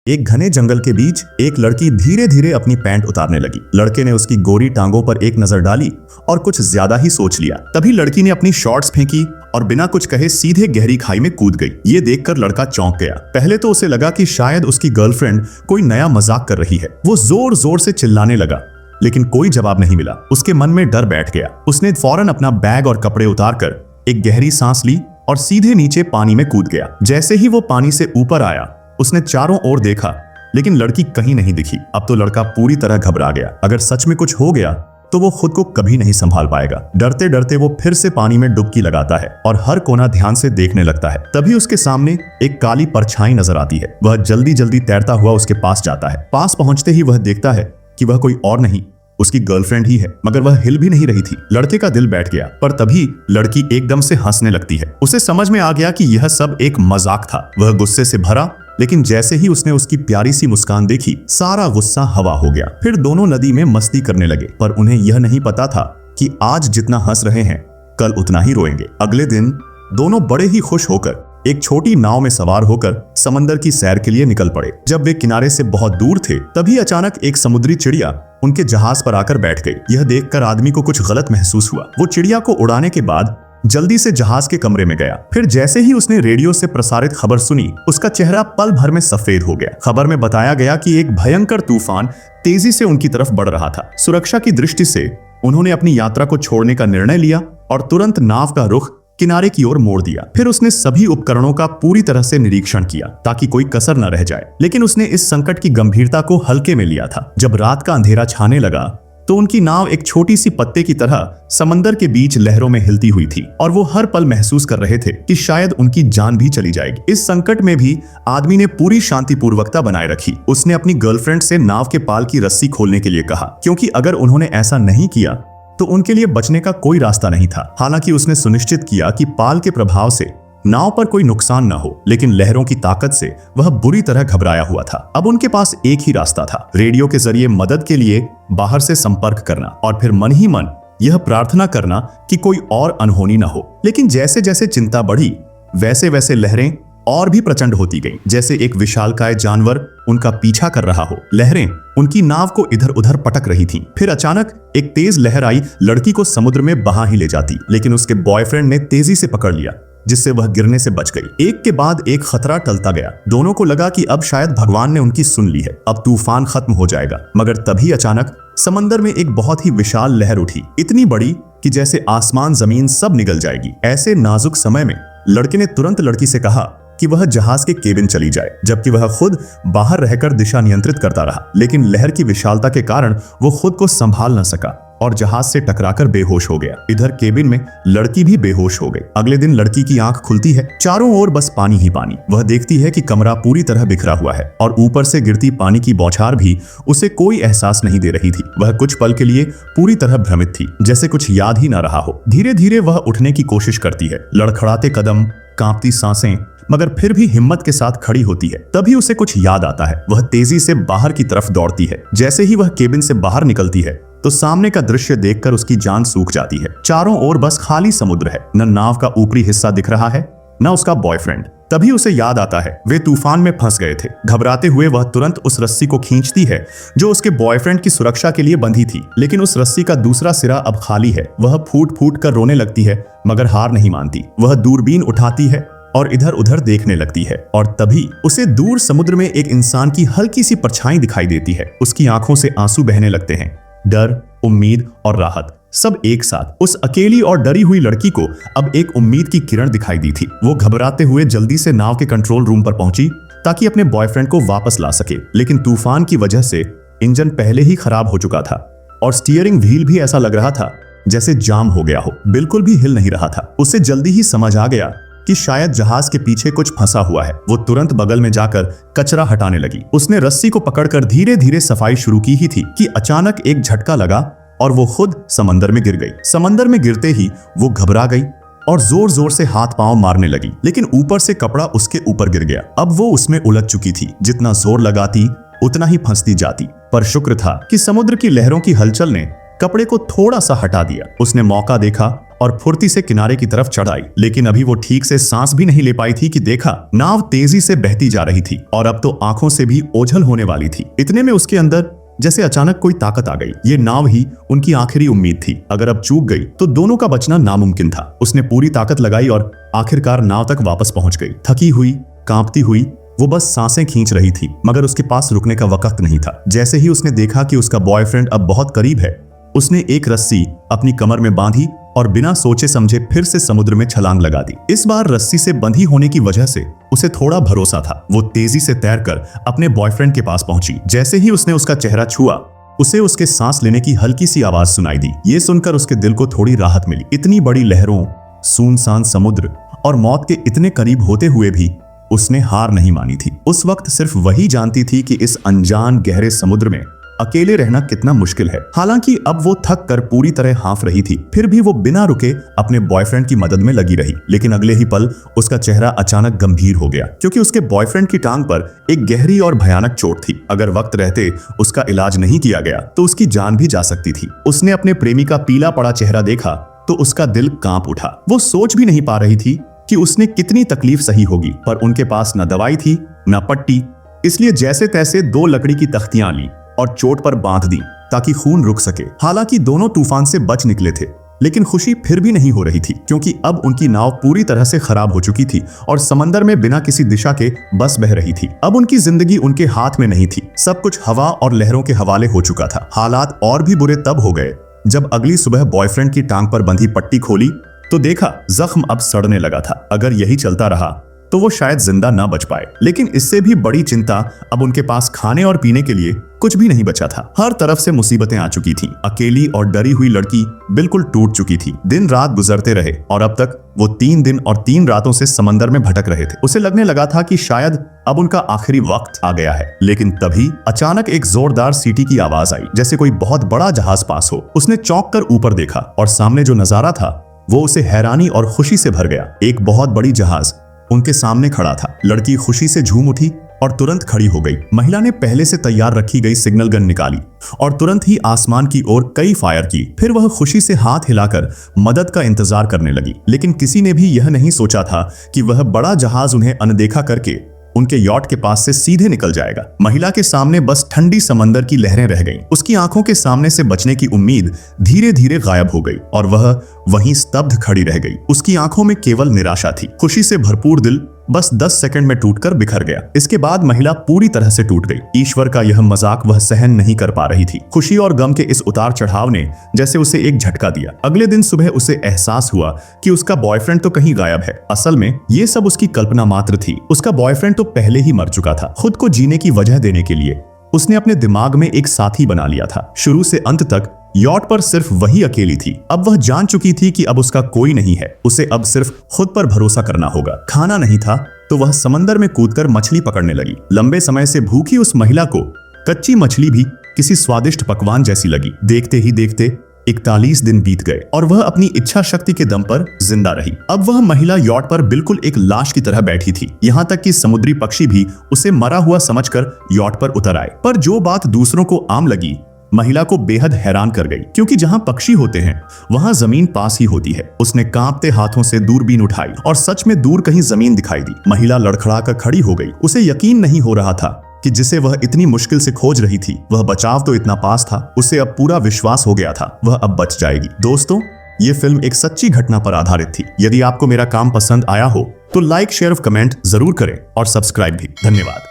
एक घने जंगल के बीच एक लड़की धीरे धीरे अपनी पैंट उतारने लगी। लड़के ने उसकी गोरी टांगों पर एक नजर डाली और कुछ ज्यादा ही सोच लिया। तभी लड़की ने अपनी शॉर्ट्स फेंकी और बिना कुछ कहे सीधे गहरी खाई में कूद गई। ये देखकर लड़का चौंक गया। पहले तो उसे लगा कि शायद उसकी गर्लफ्रेंड कोई नया मजाक कर रही है। वो जोर जोर से चिल्लाने लगा, लेकिन कोई जवाब नहीं मिला। उसके मन में डर बैठ गया। उसने फौरन अपना बैग और कपड़े उतारकर एक गहरी सांस ली और सीधे नीचे पानी में कूद गया। जैसे ही वो पानी से ऊपर आया, उसने चारों ओर देखा, लेकिन लड़की कहीं नहीं दिखी। अब तो लड़का पूरी तरह घबरा गया। अगर सच में कुछ हो गया तो वो खुद को कभी नहीं संभाल पाएगा। डरते डरते वो फिर से पानी में डुबकी लगाता है और हर कोना ध्यान से देखने लगता है। तभी उसके सामने एक काली परछाई नजर आती है। वह जल्दी जल्दी तैरता हुआ उसके पास जाता है। पास पहुंचते ही वह देखता है कि वह कोई और नहीं, उसकी गर्लफ्रेंड ही है, मगर वह हिल भी नहीं रही थी। लड़के का दिल बैठ गया, पर तभी लड़की एकदम से हंसने लगती है। उसे समझ में आ गया कि यह सब एक मजाक था। वह गुस्से से भरा, लेकिन जैसे ही उसने उसकी प्यारी सी मुस्कान देखी, सारा गुस्सा हवा हो गया। फिर दोनों नदी में मस्ती करने लगे, पर उन्हें यह नहीं पता था कि आज जितना हंस रहे हैं, कल उतना ही रोएंगे। अगले दिन दोनों बड़े ही खुश होकर एक छोटी नाव में सवार होकर समंदर की सैर के लिए निकल पड़े। जब वे किनारे से बहुत दूर थे, तभी अचानक एक समुद्री चिड़िया उनके जहाज पर आकर बैठ गई। यह देखकर आदमी को कुछ गलत महसूस हुआ। वो चिड़िया को उड़ाने के बाद जल्दी से जहाज के कमरे में गया। फिर जैसे ही उसने रेडियो से प्रसारित खबर सुनी, उसका चेहरा पल भर में सफेद हो गया। खबर में बताया गया कि एक भयंकर तूफान तेजी से उनकी तरफ बढ़ रहा था। सुरक्षा की दृष्टि से उन्होंने अपनी यात्रा को छोड़ने का निर्णय लिया और तुरंत नाव का रुख किनारे की ओर मोड़ दिया। फिर उसने सभी उपकरणों का पूरी तरह से निरीक्षण किया ताकि कोई कसर न रह जाए। लेकिन उसने इस संकट की गंभीरता को हल्के में लिया था। जब रात का अंधेरा छाने लगा तो उनकी नाव एक छोटी सी पत्ते की तरह समंदर के बीच लहरों में हिलती हुई थी और वो हर पल महसूस कर रहे थे कि शायद उनकी जान भी चली जाएगी। इस संकट में भी आदमी ने पूरी शांतिपूर्वकता बनाए रखी। उसने अपनी गर्लफ्रेंड से नाव के पाल की रस्सी खोलने के लिए कहा, क्योंकि अगर उन्होंने ऐसा नहीं किया तो उनके लिए बचने का कोई रास्ता नहीं था। हालांकि उसने सुनिश्चित किया कि पाल के प्रभाव से नाव पर कोई नुकसान न हो, लेकिन लहरों की ताकत से वह बुरी तरह घबराया हुआ था। अब उनके पास एक ही रास्ता था, रेडियो के जरिए मदद के लिए बाहर से संपर्क करना और फिर मन ही मन यह प्रार्थना करना कि कोई और अनहोनी न हो। लेकिन जैसे जैसे चिंता बढ़ी, वैसे वैसे लहरें और भी प्रचंड होती गईं, जैसे एक विशालकाय जानवर उनका पीछा कर रहा हो। लहरें उनकी नाव को इधर उधर पटक रही थीं। फिर अचानक एक तेज लहर आई, लड़की को समुद्र में बहा ही ले जाती, लेकिन उसके बॉयफ्रेंड ने तेजी से पकड़ लिया, जिससे वह गिरने से बच गई। एक के बाद एक खतरा टलता गया। दोनों को लगा कि अब शायद भगवान ने उनकी सुन ली है, अब तूफान खत्म हो जाएगा। मगर तभी अचानक समंदर में एक बहुत ही विशाल लहर उठी, इतनी बड़ी कि जैसे आसमान जमीन सब निगल जाएगी। ऐसे नाजुक समय में लड़के ने तुरंत लड़की से कहा कि वह जहाज के केबिन चली जाए, जबकि वह खुद बाहर रहकर दिशा नियंत्रित करता रहा। लेकिन लहर की विशालता के कारण वो खुद को संभाल न सका और जहाज से टकराकर बेहोश हो गया। इधर केबिन में लड़की भी बेहोश हो गई। अगले दिन लड़की की आंख खुलती है, चारों ओर बस पानी ही पानी। वह देखती है कि कमरा पूरी तरह बिखरा हुआ है और ऊपर से गिरती पानी की बौछार भी उसे कोई एहसास नहीं दे रही थी। वह कुछ पल के लिए पूरी तरह भ्रमित थी, जैसे कुछ याद ही न रहा हो। धीरे धीरे वह उठने की कोशिश करती है, लड़खड़ाते कदम, कांपती सांसें, मगर फिर भी हिम्मत के साथ खड़ी होती है। तभी उसे कुछ याद आता है। वह तेजी से बाहर की तरफ दौड़ती है। जैसे ही वह केबिन से बाहर निकलती है तो सामने का दृश्य देखकर उसकी जान सूख जाती है। चारों ओर बस खाली समुद्र है, न नाव का ऊपरी हिस्सा दिख रहा है, न उसका बॉयफ्रेंड। तभी उसे याद आता है वे तूफान में फंस गए थे। घबराते हुए वह तुरंत उस रस्सी को खींचती है जो उसके बॉयफ्रेंड की सुरक्षा के लिए बंधी थी, लेकिन उस रस्सी का दूसरा सिरा अब खाली है। वह फूट फूट कर रोने लगती है, मगर हार नहीं मानती। वह दूरबीन उठाती है और इधर उधर देखने लगती है और तभी उसे दूर समुद्र में एक इंसान की हल्की सी परछाई दिखाई देती है। उसकी आंखों से आंसू बहने लगते हैं। डर, उम्मीद और राहत सब एक साथ। उस अकेली और डरी हुई लड़की को अब एक उम्मीद की किरण दिखाई दी थी। वो घबराते हुए जल्दी से नाव के कंट्रोल रूम पर पहुंची ताकि अपने बॉयफ्रेंड को वापस ला सके। लेकिन तूफान की वजह से इंजन पहले ही खराब हो चुका था और स्टीयरिंग व्हील भी ऐसा लग रहा था जैसे जाम हो गया हो, बिल्कुल भी हिल नहीं रहा था। उसे जल्दी ही समझ आ गया कि शायद जहाज के पीछे कुछ फंसा हुआ है। वो तुरंत बगल में जाकर कचरा हटाने लगी। उसने रस्सी को पकड़कर धीरे धीरे सफाई शुरू की ही थी कि अचानक एक झटका लगा और वो खुद समंदर में गिर गई। समंदर में गिरते ही वो घबरा गई और जोर जोर से हाथ पांव मारने लगी, लेकिन ऊपर से कपड़ा उसके ऊपर गिर गया। अब वो उसमें उलझ चुकी थी। जितना जोर लगाती उतना ही फंसती जाती। पर शुक्र था कि समुद्र की लहरों की हलचल ने कपड़े को थोड़ा सा हटा दिया। उसने मौका देखा और फुर्ती से किनारे की तरफ चढ़ आई। लेकिन अभी वो ठीक से सांस भी नहीं ले पाई थी कि देखा नाव तेजी से बहती जा रही थी और अब तो आंखों से भी ओझल होने वाली थी। इतने में उसके अंदर जैसे अचानक कोई ताकत आ गई। ये नाव ही उनकी आखिरी उम्मीद थी। अगर अब चूक गई तो दोनों का बचना नामुमकिन था। उसने पूरी ताकत लगाई और आखिरकार नाव तक वापस पहुंच गई। थकी हुई, कांपती हुई वो बस सांसें खींच रही थी, मगर उसके पास रुकने का वक्त नहीं था। जैसे ही उसने देखा कि उसका बॉयफ्रेंड अब बहुत करीब है, उसने एक रस्सी अपनी कमर में बांधी और बिना सोचे समझे फिर से समुद्र में छलांग लगा दी। इस बार रस्सी से बंधी होने की वजह से उसे थोड़ा भरोसा था। वो तेजी से तैरकर अपने बॉयफ्रेंड के पास पहुंची। जैसे ही उसने उसका चेहरा छुआ, उसे उसके सांस लेने की हल्की सी आवाज सुनाई दी। ये सुनकर उसके दिल को थोड़ी राहत मिली। इतनी बड़ी लहरों, सुनसान समुद्र और मौत के इतने करीब होते हुए भी उसने हार नहीं मानी थी। उस वक्त सिर्फ वही जानती थी कि इस अनजान गहरे समुद्र में अकेले रहना कितना मुश्किल है। हालांकि अब वो थक कर पूरी तरह हाँफ रही थी, फिर भी वो बिना रुके अपने बॉयफ्रेंड की मदद में लगी रही। लेकिन अगले ही पल उसका चेहरा अचानक गंभीर हो गया, क्योंकि उसके बॉयफ्रेंड की टांग पर एक गहरी और भयानक चोट थी। अगर वक्त रहते उसका इलाज नहीं किया गया तो उसकी जान भी जा सकती थी। उसने अपने प्रेमी का पीला पड़ा चेहरा देखा तो उसका दिल कांप उठा। वो सोच भी नहीं पा रही थी कि उसने कितनी तकलीफ सही होगी, पर उनके पास न दवाई थी न पट्टी। इसलिए जैसे तैसे 2 लकड़ी की तख्तियां ली और चोट पर बांध दी ताकि खून रुक सके। हालांकि दोनों तूफान से बच निकले थे, लेकिन खुशी फिर भी नहीं हो रही थी, क्योंकि अब उनकी नाव पूरी तरह से खराब हो चुकी थी और समंदर में बिना किसी दिशा के बस बह रही थी। अब उनकी जिंदगी उनके हाथ में नहीं थी। सब कुछ हवा और लहरों के हवाले हो चुका था। हालात और भी बुरे तब हो गए जब अगली सुबह बॉयफ्रेंड की टांग पर बंधी पट्टी खोली तो देखा जख्म अब सड़ने लगा था। अगर यही चलता रहा तो वो शायद जिंदा ना बच पाए। लेकिन इससे भी बड़ी चिंता, अब उनके पास खाने और पीने के लिए कुछ भी नहीं बचा था। हर तरफ से मुसीबतें आ चुकी थीं। अकेली और डरी हुई लड़की बिल्कुल टूट चुकी थी। दिन रात गुजरते रहे और अब तक वो 3 दिन और 3 रातों से समंदर में भटक रहे थे। उसे लगने लगा था कि शायद अब उनका आखिरी वक्त आ गया है। लेकिन तभी अचानक एक जोरदार सीटी की आवाज आई, जैसे कोई बहुत बड़ा जहाज पास हो। उसने चौंक कर ऊपर देखा और सामने जो नजारा था वो उसे हैरानी और खुशी से भर गया। एक बहुत बड़ी जहाज उनके सामने खड़ा था। लड़की खुशी से झूम उठी और तुरंत खड़ी हो गई। महिला ने पहले से तैयार रखी गई सिग्नल गन निकाली और तुरंत ही आसमान की ओर कई फायर की। फिर वह खुशी से हाथ हिलाकर मदद का इंतजार करने लगी। लेकिन किसी ने भी यह नहीं सोचा था कि वह बड़ा जहाज उन्हें अनदेखा करके उनके यॉट के पास से सीधे निकल जाएगा। महिला के सामने बस ठंडी समंदर की लहरें रह गईं। उसकी आंखों के सामने से बचने की उम्मीद धीरे धीरे गायब हो गई और वह वहीं स्तब्ध खड़ी रह गई। उसकी आंखों में केवल निराशा थी। खुशी से भरपूर दिल बस 10 सेकंड में टूटकर बिखर गया। इसके बाद महिला पूरी तरह से टूट गई। ईश्वर का यह मजाक वह सहन नहीं कर पा रही थी। खुशी और गम के इस उतार चढ़ाव ने जैसे उसे एक झटका दिया। अगले दिन सुबह उसे एहसास हुआ कि उसका बॉयफ्रेंड तो कहीं गायब है। असल में ये सब उसकी कल्पना मात्र थी। उसका बॉयफ्रेंड तो पहले ही मर चुका था। खुद को जीने की वजह देने के लिए उसने अपने दिमाग में एक साथी बना लिया था। शुरू से अंत तक यॉट पर सिर्फ वही अकेली थी। अब वह जान चुकी थी कि अब उसका कोई नहीं है। उसे अब सिर्फ खुद पर भरोसा करना होगा। खाना नहीं था तो वह समंदर में कूदकर मछली पकड़ने लगी। लंबे समय से भूखी उस महिला को कच्ची मछली भी किसी स्वादिष्ट पकवान जैसी लगी। देखते ही देखते 41 दिन बीत गए और वह अपनी इच्छा शक्ति के दम पर जिंदा रही। अब वह महिला यॉट पर बिल्कुल एक लाश की तरह बैठी थी। यहाँ तक कि समुद्री पक्षी भी उसे मरा हुआ समझकर यॉट पर उतर आए। पर जो बात दूसरों को आम लगी, महिला को बेहद हैरान कर गई, क्योंकि जहां पक्षी होते हैं वहां जमीन पास ही होती है। उसने कांपते हाथों से दूरबीन उठाई और सच में दूर कहीं जमीन दिखाई दी। महिला लड़खड़ाकर खड़ी हो गई। उसे यकीन नहीं हो रहा था कि जिसे वह इतनी मुश्किल से खोज रही थी वह बचाव तो इतना पास था। उसे अब पूरा विश्वास हो गया था वह अब बच जाएगी। दोस्तों, ये फिल्म एक सच्ची घटना पर आधारित थी। यदि आपको मेरा काम पसंद आया हो तो लाइक, शेयर और कमेंट जरूर करें और सब्सक्राइब भी। धन्यवाद।